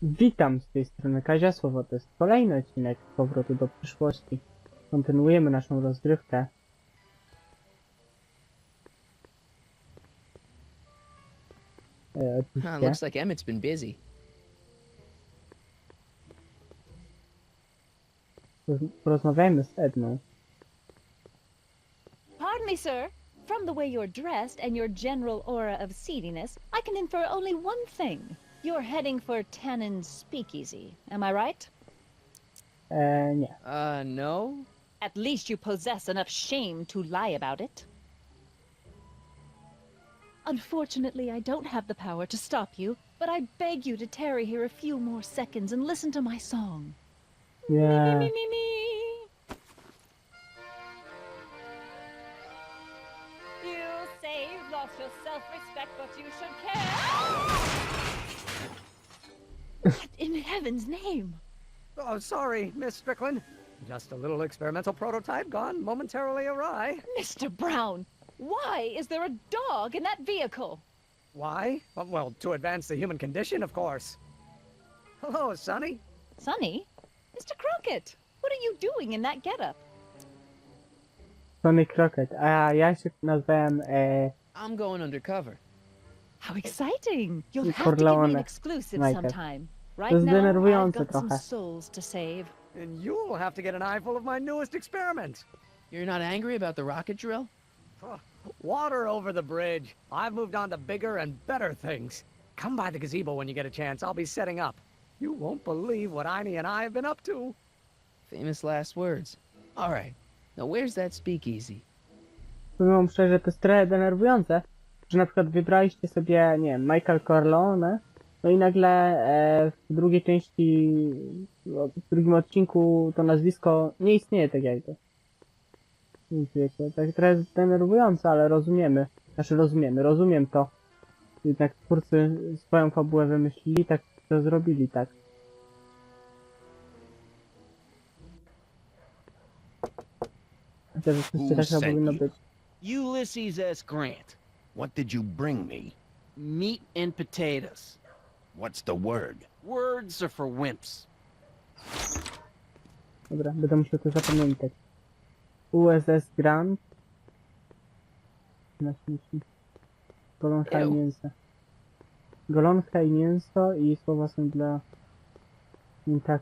Witam z tej strony Kazioslaw, to jest kolejny odcinek z Powrotu do przyszłości. Kontynuujemy naszą rozgrywkę. Oczywiście. Looks like Emmett's been busy. Porozmawiajmy z Edną. Pardon me, sir. From the way you're dressed and your general aura of seediness, I can infer only one thing. You're heading for Tannen's Speakeasy. Am I right? Nie. No? At least you possess enough shame to lie about it. Unfortunately, I don't have the power to stop you, but I beg you to tarry here a few more seconds and listen to my song. Nie. Me. You say you've lost your self-respect, but you should care. What in heaven's name? Oh, sorry, Miss Strickland. Just a little experimental prototype gone momentarily awry. Mr. Brown, why is there a dog in that vehicle? Why? Well, to advance the human condition, of course. Hello, Sonny. Sonny? Mr. Crockett, what are you doing in that getup? Tony Crockett. A ja się nazwałem I'm going undercover. How exciting! You'll I have to give me an Corleone. exclusive Najpierw. sometime. To Right jest now, I've denerwujące got some trochę. souls to save. And you'll have to get an eyeful of my newest experiment. You're not angry about the rocket drill? Water over the bridge. I've moved on to bigger and better things. Come by the gazebo when you get a chance. I'll be setting up. You won't believe what Einie and I have been up to. Famous last words. All right. Now where's that speakeasy? Powiem szczerze, to jest trochę denerwujące, że na przykład wybraliście sobie, nie wiem, Michael Corleone, no i nagle w drugiej części, w drugim odcinku to nazwisko nie istnieje tak jakby. Więc wiecie, tak trochę jest denerwujące, ale rozumiemy. Znaczy rozumiem to. Jednak twórcy swoją fabułę wymyślili, tak to zrobili, tak. To rzeczywiście tak chyba powinno być. Ulysses S. Grant. What did you bring me? Meat and potatoes. What's the word? Words are for wimps. Dobra, będę musiał to zapamiętać. USS Grant. Na śmieci. Golonka i mięso. Golonka i mięso i słowa są dla... tak.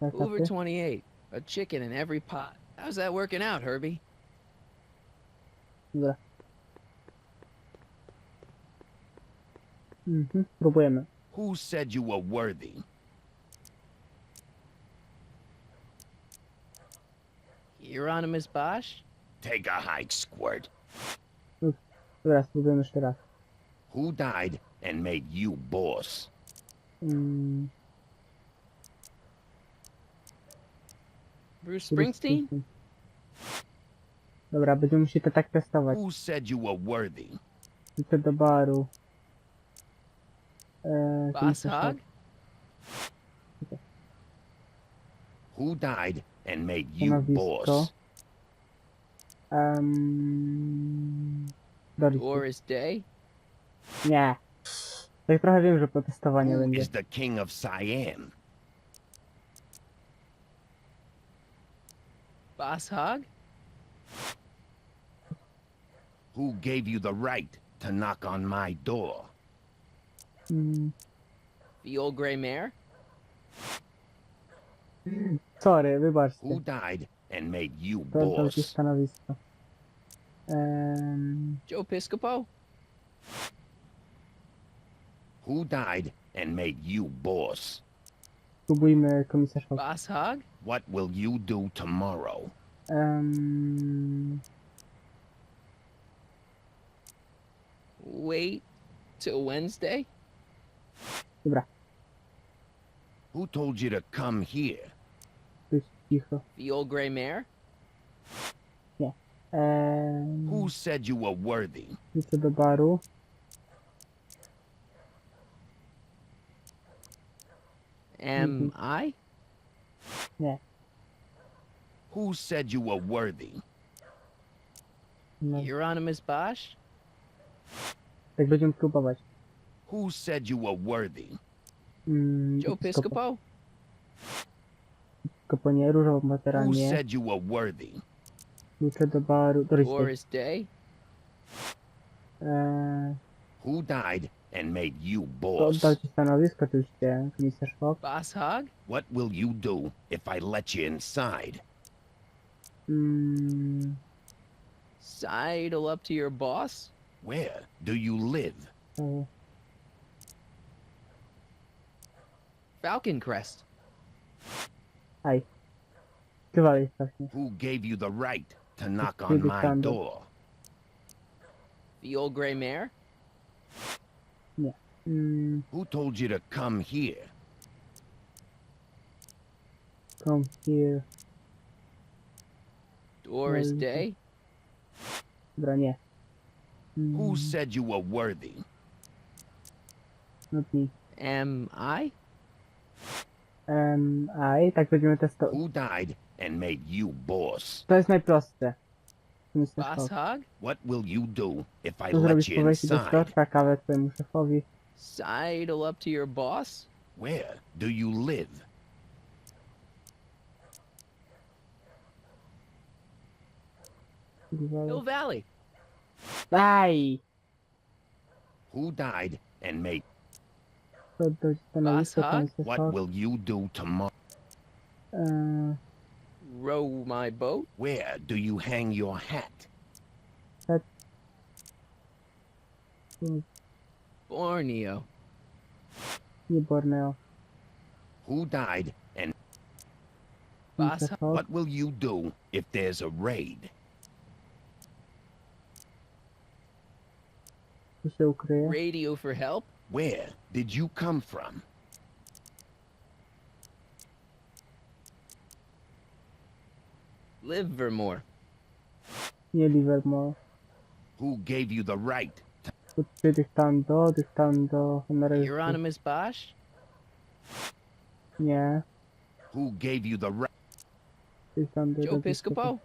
Hoover 28. A chicken in every pot. How's that working out, Herbie? Dobra. Próbujemy. Who said you were worthy? Hieronymus Bosch? Take a hike, Squirt. Dobra, spróbujemy jeszcze raz. Who died and made you boss? Bruce Springsteen? Dobra, będziemy musieli to tak testować. Who said you were worthy? Idę do baru. Boss Hogg? Who died and made you Stanowisko. boss? Doris. Doris Day? Nie. Tak trochę wiem, że protestowanie Who będzie. is the king of Siam? Boss Hogg? Who gave you the right to knock on my door? The old gray mare? Sorry, wybaczcie. Who died and made you To jakieś boss? stanowisko. Joe Piscopo? Who died and made you boss? Spróbujmy komisarz Fox. Boss Hogg? What will you do tomorrow? Wait till Wednesday? Dobra, Who told you to come here? tu jest cicho. The old gray mare? Who said you were worthy? Wrócę do baru. Am I? Nie. Who said you were worthy? No, Hieronymus Bosch? tak będziemy próbować. Who said you were worthy? Joe Piscopo? Piscopo nie, różową matera Who nie. said you were worthy? Klucze do baru, do ryśki. Doris Day? Who died and made you To boss? oddał ci stanowisko oczywiście, komisarz Fox. Boss Hog? What will you do if I let you inside? Sidle up to your boss? Where do you live? Falcon Crest? Aj. Krywali strasznie. Who gave you the right to knock on my Standard. door? The old gray mare? Who told you to come here? Come here. Doris Well, Day? Dobra, nie. Who said you were worthy? Not me. Am I? Aj, tak będziemy testować. Who died and made you boss? To jest najprostsze. Komisarz Boss Fox. Hog? What will you do if I Co let zrobić you po wejściu do inside? środka, kawę twojemu szefowi. Sidle up to your boss? Where do you live? Hill Valley? Aj! Who died and made? To oddał ci stanowisko, Hog? komisarz What Fox. will you do tomorrow? Row my boat? Where do you hang your hat? Borneo? Nie Borneo. Who died and Boss Komisarz Fox. what will you do if there's a raid? Tu się ukryje. Radio for help? Where did you come from? Livermore? Nie Livermore. Who gave you the right? Tu tych tam do honorariuszy. Hieronymus Bosch? Nie. Who gave you the right? Tych tam do... Joe Piscopo?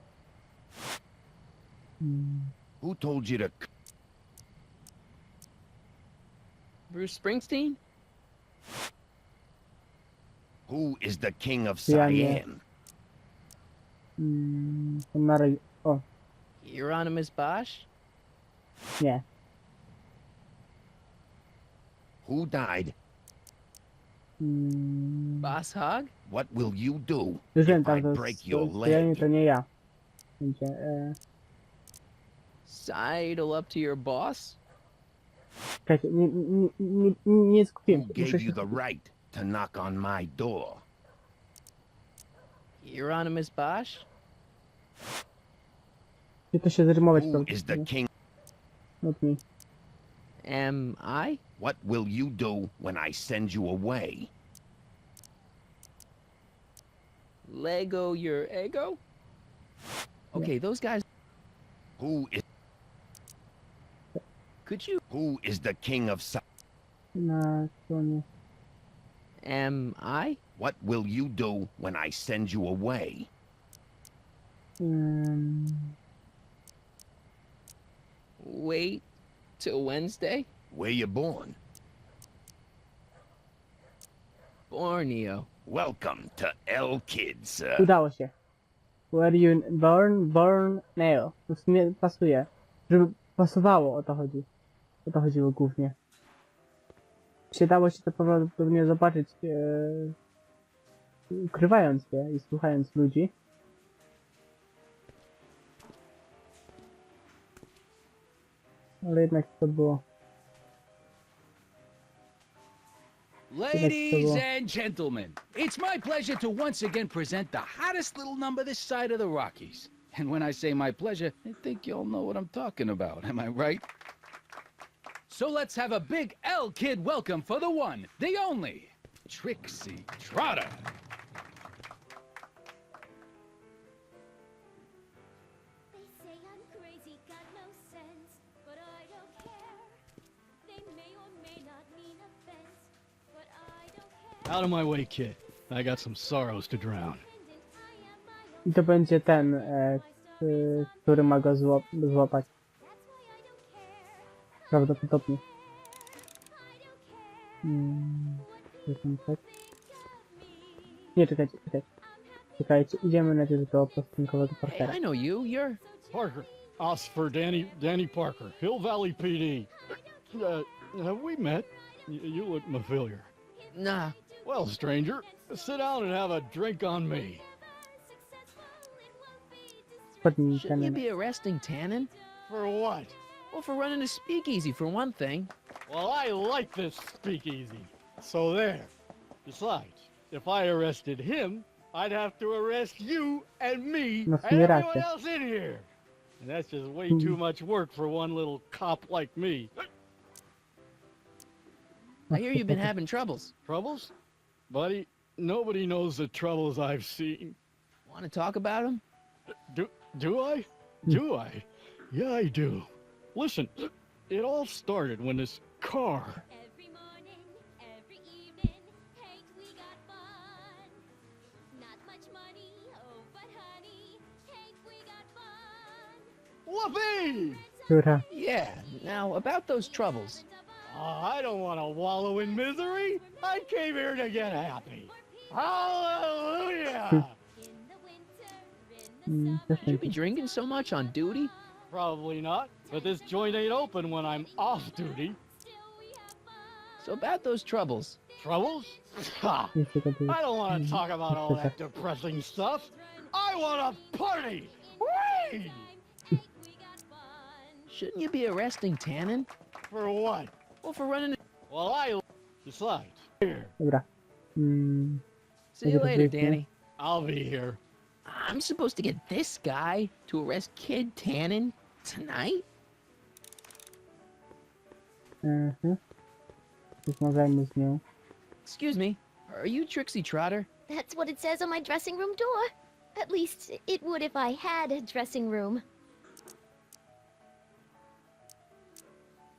Who told you to? Bruce Springsteen? Who is the king of Yeah, Siam? Honorariusz. O, Hieronymus Bosch? nie. Who died? Boss Hog? What will you do Już wiem, if I tam to break your strzelanie leg? to nie ja. Będzie, Sidle up to your boss? czekajcie, nie Who skupiłem. gave Muszę you się... the right to knock on my door? Hieronymus Bosch? To się zrymować. Who is the king? Not me. Am I? What will you do when I send you away? Lego your ego? Okay, those guys. Who is Could you? the king of Siam? Na stronie. Am I? What will you do when I send you away? Wait till Wednesday? Where you born? Borneo. Welcome to L Kids, sir. Udało się. Were you born Neo. To w sumie pasuje. Żeby pasowało, o to chodzi. O to chodziło głównie. Się dało się to prawdopodobnie zobaczyć, ukrywając się i słuchając ludzi. Ale jednak to było. Ladies and gentlemen, it's my pleasure to once again present the hottest little number this side of the Rockies. And when I say my pleasure, I think you'll know what I'm talking about, am I right? So let's have a big L-Kid welcome for the one, the only, Trixie Trotter. They say I'm crazy, got no sense, but I don't care. They may or may not mean offense, but I don't care. Out of my way, kid. I got some sorrows to drown. Independent, I am my own. I to będzie ten, który ma go złapać. That's why I don't care. Prawdopodobnie. I don't Tak. Nie, czekajcie. Czekajcie, idziemy najpierw do posterunkowego Hey, Parkera. I know you. You're... Parker. Us for Danny Parker, Hill Valley PD. Have we met? You look familiar. Nah. Well, stranger, sit down and have a drink on me. Spodnij Shouldn't you ten. be arresting Tannen? For what? Well, for running a speakeasy, for one thing. Well, I like this speakeasy. So there. Besides, if I arrested him, I'd have to arrest you and me No, and everyone racja. else in here. And that's just way too much work for one little cop like me. I hear you've been having troubles. Troubles? Buddy, nobody knows the troubles I've seen. Want to talk about them? Do I? Do I? Yeah, I do. Listen, it all started when this car... Every morning, every evening, hey, we got fun. Not much money, oh, but honey, hey, we got fun. Whoopee! Dobra. Yeah. Now, about those troubles. I don't want to wallow in misery. I came here to get happy. Hallelujah! In the winter, in the summer, Should you be drinking so much on duty? Probably not, but this joint ain't open when I'm off duty. still we have fun. So about those troubles. Troubles? Ha! Jeszcze go tu- I don't want to talk about all that depressing stuff. I want a party! Whee! Shouldn't you be arresting Tannen? For what? Well, for running a... Well, I... Besides, here, Dobra. See you Maybe later, briefly. Danny. I'll be here. I'm supposed to get this guy to arrest Kid Tannen tonight? Rozmawiajmy z nią. Excuse me, are you Trixie Trotter? That's what it says on my dressing room door. At least it would if I had a dressing room.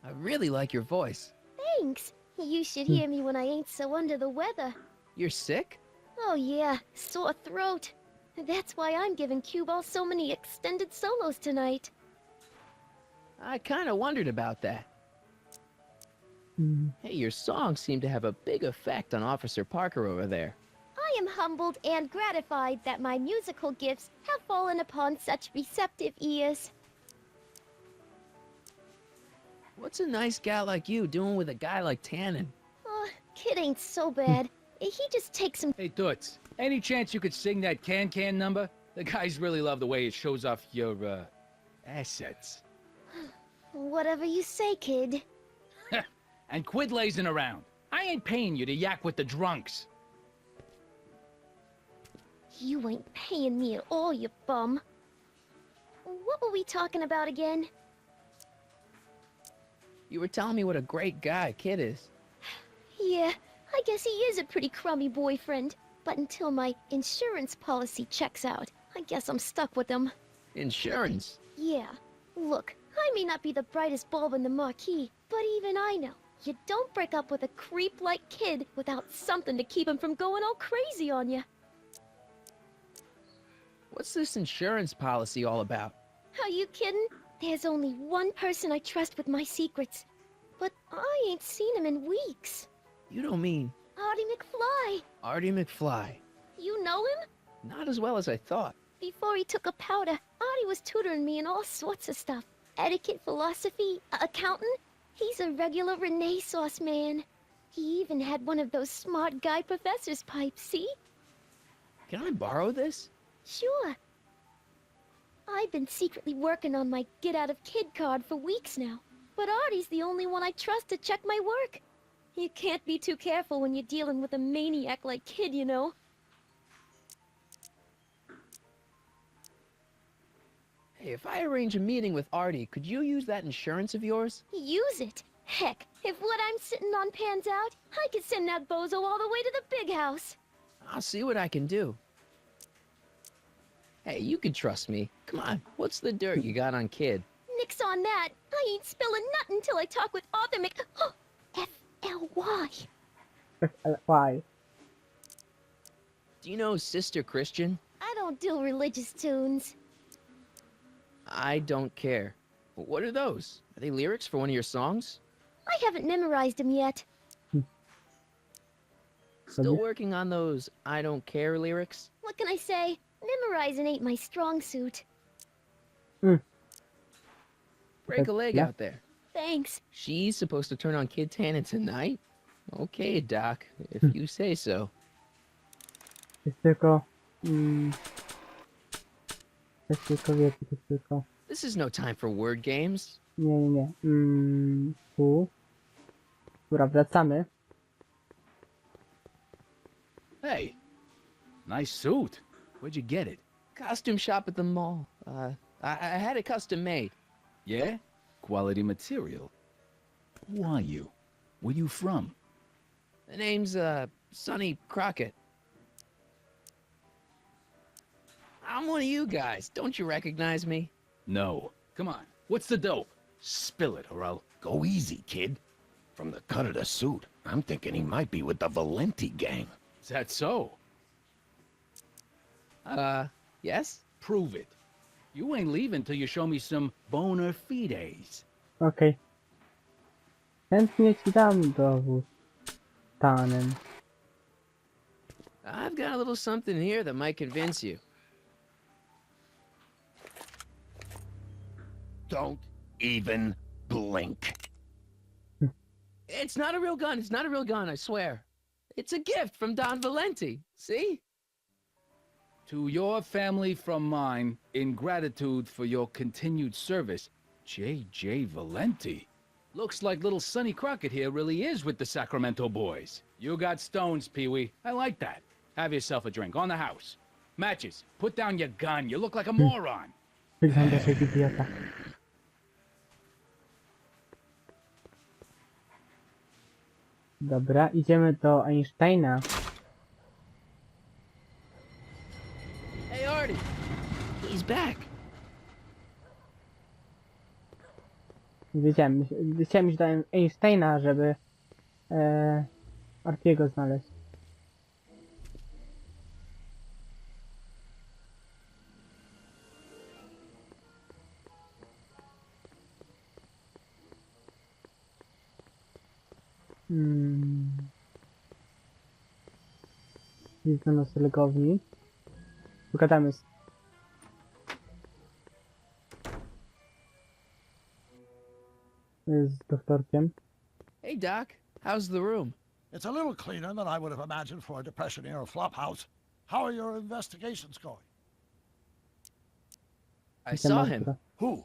I really like your voice. Thanks. You should hear me when I ain't so under the weather. You're sick? Oh yeah, sore throat. That's why I'm giving cue ball so many extended solos tonight. I kinda wondered about that. Mm. Hey, your songs seem to have a big effect on Officer Parker over there. I am humbled and gratified that my musical gifts have fallen upon such receptive ears. What's a nice gal like you doing with a guy like Tannen? Oh, Kid ain't so bad. He just takes some. Hey, Toots, any chance you could sing that can number? The guys really love the way it shows off your, assets. Whatever you say, kid. And quit lazing around. I ain't paying you to yak with the drunks. You ain't paying me at all, you bum. What were we talking about again? You were telling me what a great guy Kid is. Yeah, I guess he is a pretty crummy boyfriend. But until my insurance policy checks out, I guess I'm stuck with him. Insurance? Yeah, look, I may not be the brightest bulb in the marquee, but even I know you don't break up with a creep like Kid without something to keep him from going all crazy on you. What's this insurance policy all about? Are you kidding? There's only one person I trust with my secrets. But I ain't seen him in weeks. You don't mean Artie McFly. Artie McFly? You know him? Not as well as I thought. Before he took a powder, Artie was tutoring me in all sorts of stuff. Etiquette, philosophy, accounting. He's a regular Renaissance man. He even had one of those smart guy professor's pipes, see? Can I borrow this? Sure. I've been secretly working on my get out of kid card for weeks now. But Artie's the only one I trust to check my work. You can't be too careful when you're dealing with a maniac like Kid, you know. Hey, if I arrange a meeting with Artie, could you use that insurance of yours? Use it. Heck, if what I'm sitting on pans out, I could send that bozo all the way to the big house. I'll see what I can do. Hey, you can trust me. Come on, what's the dirt you got on Kid? Nix on that. I ain't spilling nothing till I talk with Arthur F-L-Y. Why? Do you know Sister Christian? I don't do religious tunes. I don't care. What are those? Are they lyrics for one of your songs? I haven't memorized them yet. Still working on those I don't care lyrics? What can I say? Memorizing ain't my strong suit. Break a leg Yeah. out there. Thanks. She's supposed to turn on Kid Tannen tonight? Okay, Doc, if you say so. Jest tylko... Jest tylko, wiecie, jest tylko... This is no time for word games. Nie. Tu. Dobra, wracamy. Hey, nice suit. Where'd you get it? Costume shop at the mall. I had it custom made. Yeah? Quality material. Who are you? Where you from? The name's, Sonny Crockett. I'm one of you guys. Don't you recognize me? No. Come on. What's the dope? Spill it, or I'll... Go easy, kid. From the cut of the suit, I'm thinking he might be with the Valenti gang. Is that so? Yes? Prove it. You ain't leaving till you show me some bona fides. Okej. Chętnie ci dam dowód. Tannen. I've got a little something here that might convince you. Don't even blink. It's not a real gun. It's not a real gun, I swear. It's a gift from Don Valenti. See? To your family from mine, in gratitude for your continued service, J.J. Valenti. Looks like little Sonny Crockett here really is with the Sacramento boys. You got stones, Pee-wee. I like that. Have yourself a drink on the house. Matches. Put down your gun. You look like a moron. Wyglądasz jak idiota. Dobra, idziemy do Einsteina. Hey, Artie. He's back. Chciałem iść do Einsteina, żeby Artiego znaleźć. Widzę na noclegowni. Pogadamy z doktorkiem. Hey, Doc. How's the room? It's a little cleaner than I would have imagined for a Depression-era flophouse. How are your investigations going? I saw him. Who?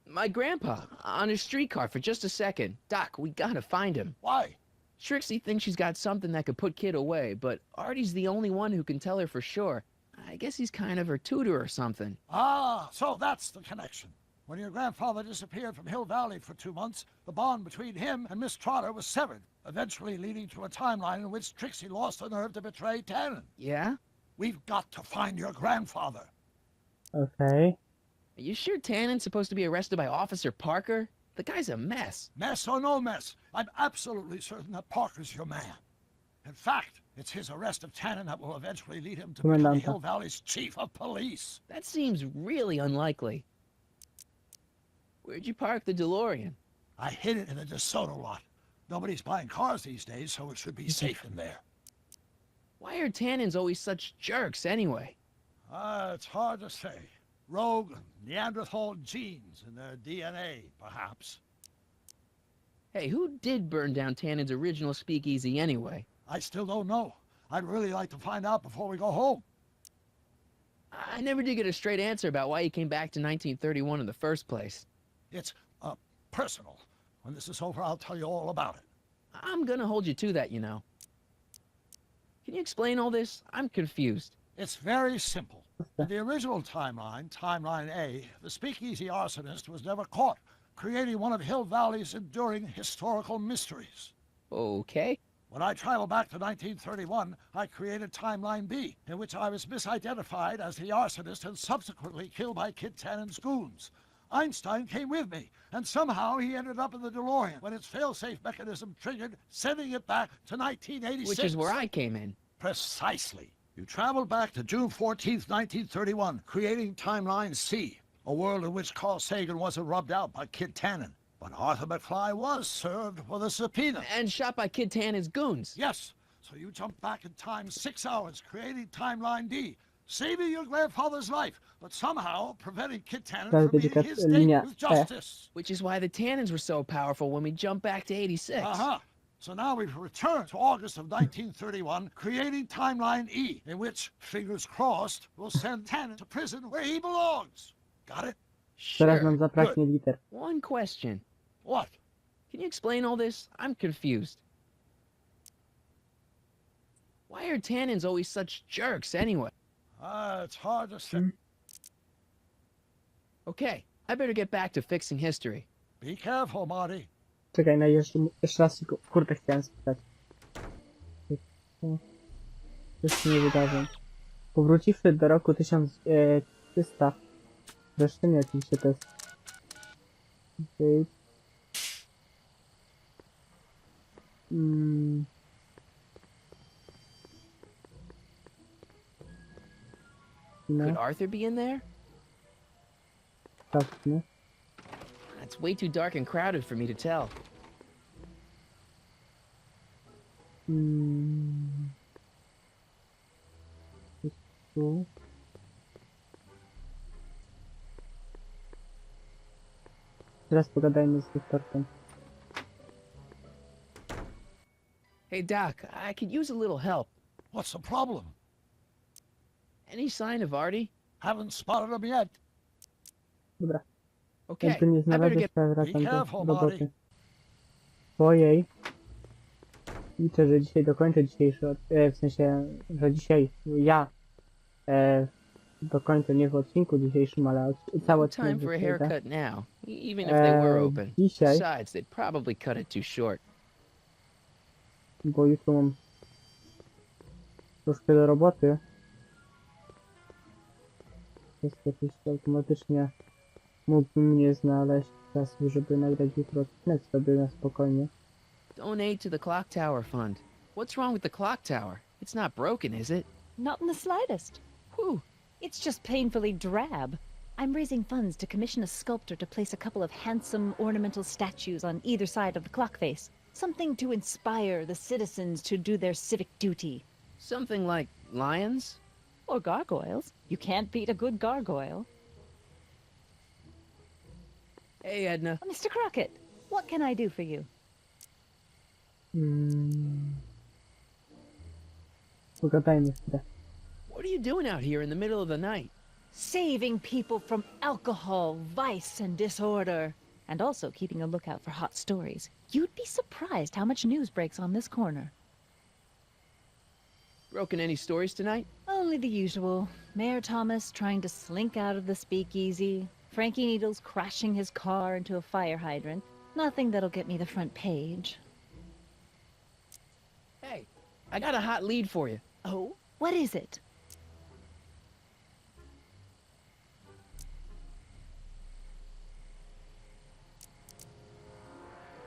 My grandpa, on a streetcar for just a second. Doc, we gotta find him. Why? Trixie thinks she's got something that could put Kid away, but Artie's the only one who can tell her for sure. I guess he's kind of her tutor or something. Ah, so that's the connection. When your grandfather disappeared from Hill Valley for 2 months, the bond between him and Miss Trotter was severed, eventually leading to a timeline in which Trixie lost the nerve to betray Tannen. Yeah? We've got to find your grandfather. Okay. Are you sure Tannen's supposed to be arrested by Officer Parker? The guy's a mess. Mess or no mess, I'm absolutely certain that Parker's your man. In fact, it's his arrest of Tannen that will eventually lead him to become Comandante. Hill Valley's chief of police. That seems really unlikely. Where'd you park the DeLorean? I hid it in the DeSoto lot. Nobody's buying cars these days, so it should be safe in there. Why are Tannens always such jerks anyway? It's hard to say. Rogue Neanderthal genes in their DNA, perhaps. Hey, who did burn down Tannen's original speakeasy anyway? I still don't know. I'd really like to find out before we go home. I never did get a straight answer about why he came back to 1931 in the first place. It's, personal. When this is over, I'll tell you all about it. I'm gonna hold you to that, you know. Can you explain all this? I'm confused. It's very simple. In the original timeline, Timeline A, the speakeasy arsonist was never caught, creating one of Hill Valley's enduring historical mysteries. Okay. When I traveled back to 1931, I created Timeline B, in which I was misidentified as the arsonist and subsequently killed by Kid Tannen's goons. Einstein came with me, and somehow he ended up in the DeLorean when its fail-safe mechanism triggered, sending it back to 1986. Which is where I came in. Precisely. You traveled back to June 14th, 1931, creating Timeline C, a world in which Carl Sagan wasn't rubbed out by Kid Tannen, but Arthur McFly was served with a subpoena. And shot by Kid Tannen's goons. Yes, So you jump back in time 6 hours, creating Timeline D, saving your grandfather's life, but somehow preventing Kid Tannen Teraz from będzie meeting his linia date with E. justice. Which is why the Tannins were so powerful when we jumped back to 86. Uh-huh. So now we've returned to August of 1931, creating Timeline E, in which, fingers crossed, we'll send Tannen to prison where he belongs. Got it? Teraz Sure. nam zabraknie liter. One question. What? Can you explain all this? I'm confused. Why are Tannins always such jerks anyway? It's hard to say. Okay, I better get back to fixing history. Be careful, Marty. Czekaj, no jeszcze raz tylko... Kurde, chciałem spytać. Jeszcze nie wydarzeń. Powróciwszy do roku 1300... Zresztą nie, oczywiście to jest... No, Could Arthur be in there? tak, nie? It's way too dark and crowded for me to tell. Tu. Teraz pogadajmy z doktorem. Hey, Doc, I could use a little help. What's the problem? Any sign of Artie? Haven't spotted him yet. Dobra. Okay, Jak go nie I better znajdę, get... to ja wracam Be do careful, roboty swojej. Liczę, że dzisiaj dokończę dzisiejszy w sensie, że dzisiaj ja dokończę nie w odcinku dzisiejszym, ale cały No time odcinek for a przejdę. haircut now, even if they were open. Dzisiaj, Besides, they'd probably cut it too short. bo jutro mam troszkę do roboty. Jest oczywiście automatycznie mógłbym nie znaleźć czasu, żeby nagrać jutro odcinek sobie na spokojnie. Donate to the Clock Tower Fund. What's wrong with the clock tower? It's not broken, is it? Not in the slightest. Whew. It's just painfully drab. I'm raising funds to commission a sculptor to place a couple of handsome ornamental statues on either side of the clock face. Something to inspire the citizens to do their civic duty. Something like lions? Or gargoyles. You can't beat a good gargoyle. Hey, Edna. Mr. Crockett, what can I do for you? Pogadajmy chwilę. What are you doing out here in the middle of the night? Saving people from alcohol, vice, and disorder. And also keeping a lookout for hot stories. You'd be surprised how much news breaks on this corner. Broken any stories tonight? Only the usual. Mayor Thomas trying to slink out of the speakeasy. Frankie Needles crashing his car into a fire hydrant. Nothing that'll get me the front page. Hey, I got a hot lead for you. Oh? What is it?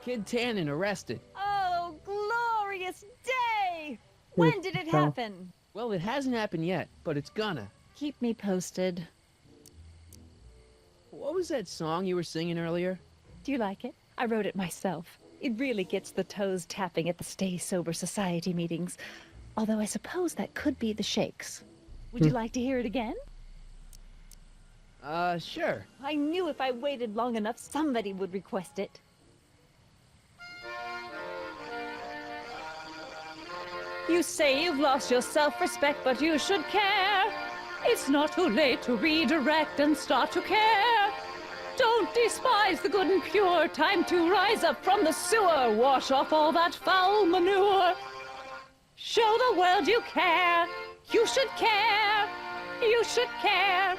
Kid Tannen arrested. Oh, glorious day! When did it happen? Well, it hasn't happened yet, but it's gonna. Keep me posted. What was that song you were singing earlier? Do you like it? I wrote it myself. It really gets the toes tapping at the Stay Sober Society meetings. Although I suppose that could be the Shakes. Would you like to hear it again? Sure. I knew if I waited long enough, somebody would request it. You say you've lost your self-respect, but you should care. It's not too late to redirect and start to care. Don't despise the good and pure. Time to rise up from the sewer. Wash off all that foul manure. Show the world you care. You should care. You should care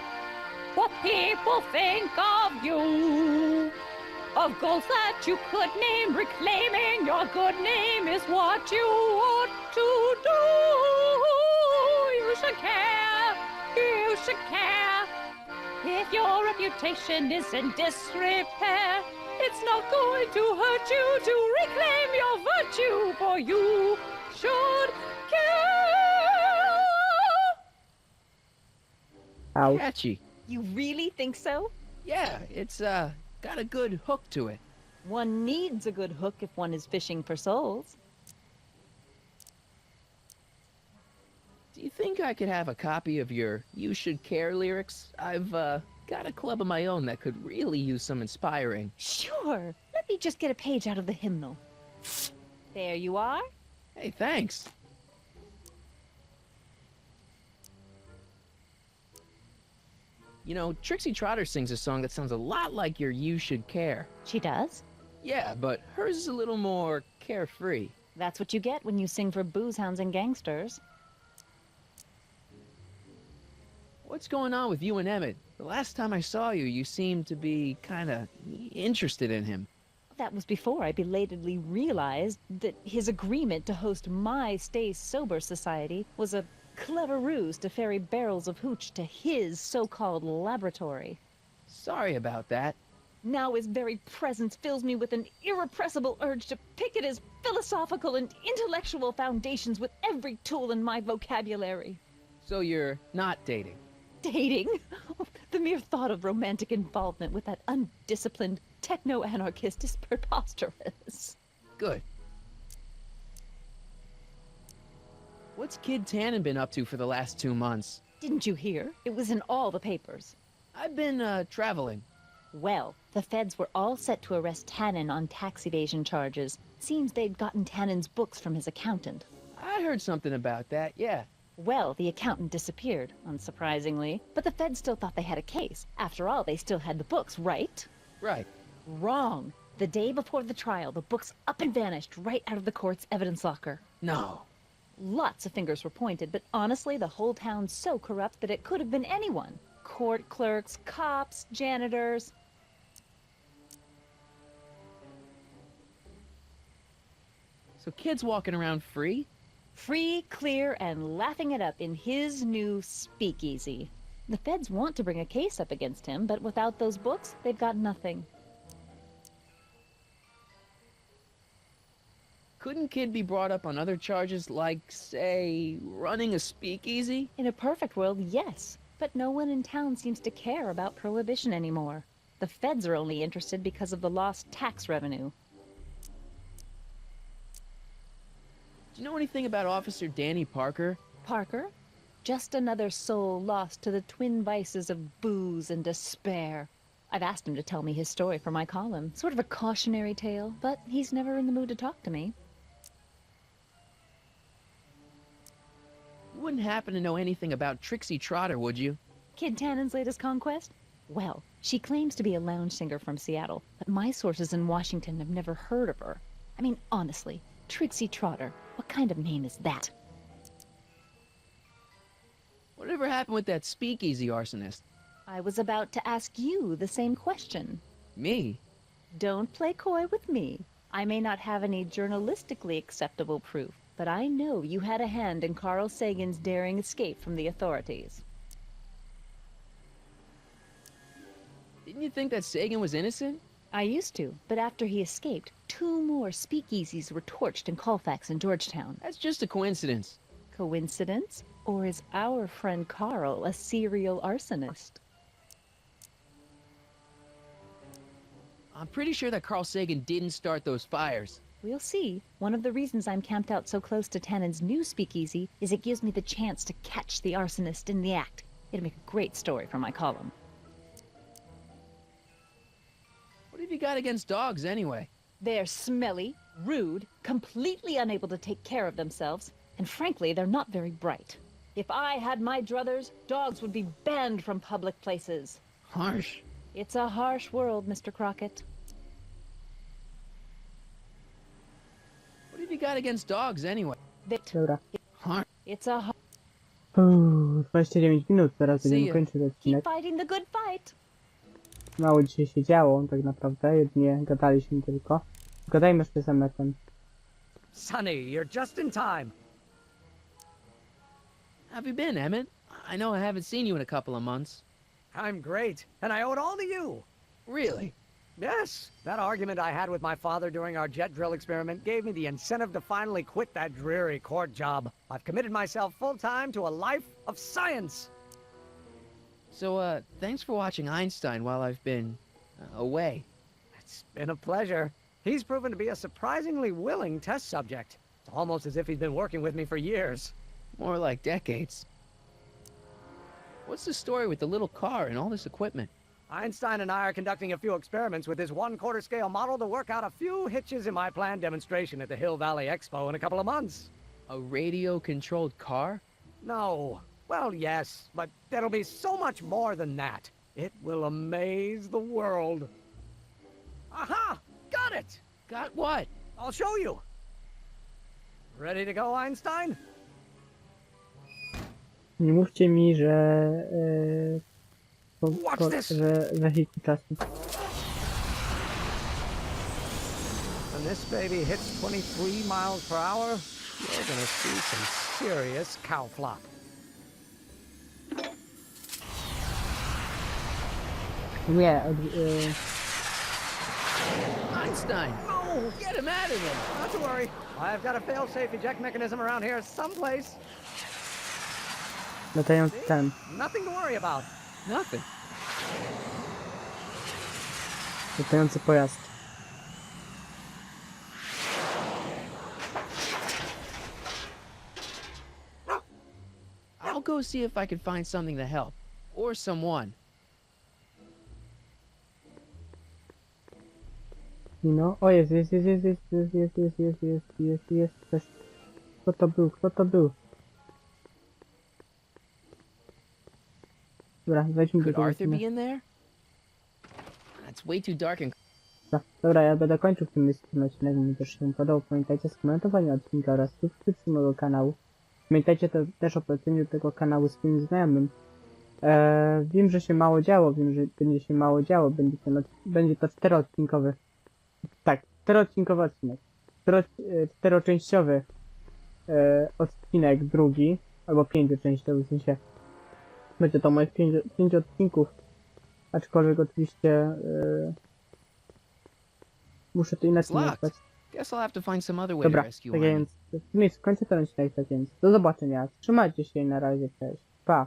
what people think of you. Of goals that you could name, reclaiming your good name is what you ought to do. You should care. You should care. If your reputation is in disrepair, it's not going to hurt you to reclaim your virtue, for you should care. Ow. Catchy. You really think so? Yeah, it's, got a good hook to it. One needs a good hook if one is fishing for souls. You think I could have a copy of your You Should Care lyrics? I've, got a club of my own that could really use some inspiring. Sure. Let me just get a page out of the hymnal. There you are. Hey, thanks. You know, Trixie Trotter sings a song that sounds a lot like your You Should Care. She does? Yeah, but hers is a little more carefree. That's what you get when you sing for booze hounds and gangsters. What's going on with you and Emmett? The last time I saw you, you seemed to be kinda interested in him. That was before I belatedly realized that his agreement to host my Stay Sober Society was a clever ruse to ferry barrels of hooch to his so-called laboratory. Sorry about that. Now his very presence fills me with an irrepressible urge to pick at his philosophical and intellectual foundations with every tool in my vocabulary. So you're not dating? Dating? The mere thought of romantic involvement with that undisciplined techno-anarchist is preposterous. Good. What's Kid Tannen been up to for the last 2 months? Didn't you hear? It was in all the papers. I've been, traveling. Well, the feds were all set to arrest Tannen on tax evasion charges. Seems they'd gotten Tannen's books from his accountant. I heard something about that, yeah. Well, the accountant disappeared, unsurprisingly, but the feds still thought they had a case. After all, they still had the books, right? Right. Wrong. The day before the trial, the books up and vanished right out of the court's evidence locker. No. Lots of fingers were pointed, but honestly, the whole town's so corrupt that it could have been anyone. Court clerks, cops, janitors. So Kid's walking around free? Free, clear, and laughing it up in his new speakeasy. The feds want to bring a case up against him, but without those books, they've got nothing. Couldn't Kid be brought up on other charges like, say, running a speakeasy? In a perfect world, yes. But no one in town seems to care about prohibition anymore. The feds are only interested because of the lost tax revenue. Do you know anything about Officer Danny Parker? Parker? Just another soul lost to the twin vices of booze and despair. I've asked him to tell me his story for my column. Sort of a cautionary tale, but he's never in the mood to talk to me. You wouldn't happen to know anything about Trixie Trotter, would you? Kid Tannen's latest conquest? Well, she claims to be a lounge singer from Seattle, but my sources in Washington have never heard of her. I mean, honestly, Trixie Trotter, what kind of name is that? Whatever happened with that speakeasy arsonist? I was about to ask you the same question. Me? Don't play coy with me. I may not have any journalistically acceptable proof, but I know you had a hand in Carl Sagan's daring escape from the authorities. Didn't you think that Sagan was innocent? I used to, but after he escaped, 2 more speakeasies were torched in Colfax and Georgetown. That's just a coincidence. Coincidence? Or is our friend Carl a serial arsonist? I'm pretty sure that Carl Sagan didn't start those fires. We'll see. One of the reasons I'm camped out so close to Tannen's new speakeasy is it gives me the chance to catch the arsonist in the act. It'll make a great story for my column. What have you got against dogs, anyway? They're smelly, rude, completely unable to take care of themselves, and frankly, they're not very bright. If I had my druthers, dogs would be banned from public places. Harsh. It's a harsh world, Mr. Crockett. What have you got against dogs, anyway? Dobra. Harsh. It's a 29 minut, teraz See będziemy ya. kończyć keep odcinek. fighting the good fight. Mało dzisiaj się działo, tak naprawdę, jedynie gadaliśmy tylko. Gadajmy jeszcze z Emmetem. Sonny, you're just in time. How have you been, Emmett? I know I haven't seen you in a couple of months. I'm great, and I owe it all to you. Really? Yes, that argument I had with my father during our jet drill experiment gave me the incentive to finally quit that dreary court job. I've committed myself full-time to a life of science. So, thanks for watching Einstein while I've been away. It's been a pleasure. He's proven to be a surprisingly willing test subject. It's almost as if he's been working with me for years. More like decades. What's the story with the little car and all this equipment? Einstein and I are conducting a few experiments with this 1/4 scale model to work out a few hitches in my planned demonstration at the Hill Valley Expo in a couple of months. A radio-controlled car? No. Well, yes, but there'll be so much more than that. It will amaze the world. Aha! Got it! Got what? I'll show you. Ready to go, Einstein? Nie mówcie mi, że... Watch this. że wehikuł czasu. When this baby hits 23 miles per hour, you're gonna see some serious cow flop. Nie, Einstein! No! Get him out of there! Not to worry. I've got a fail-safe eject mechanism around here someplace. latający ten. Nothing to worry about. Nothing. Latający pojazd. I'll go see if I can find something to help. Or someone. No, o jest coś. Kto to był? Kto to był? Dobra, wejdźmy do Could tego Arthur be kina. in there? It's way too dark and... Dobra, ja będę kończył w tym miejscu ten odcinek, mi też się podobał. Pamiętajcie o skomentowaniu odcinka oraz subskrypcji mojego kanału. Pamiętajcie też o poleceniu tego kanału swoim znajomym. Wiem, że się mało działo, wiem, że będzie się mało działo. Będzie to 4-odcinkowy. Tak, 4-odcinkowy odcinek. 4-częściowy odcinek drugi, albo 5-częściowy, w sensie będzie to moich 5 odcinków, aczkolwiek oczywiście muszę to inaczej Locked. nazwać. Guess I'll have to find some other way Dobra, to rescue tak Arnie. więc w tym miejscu kończę ten odcinek, tak więc do zobaczenia, trzymajcie się i na razie, cześć, pa!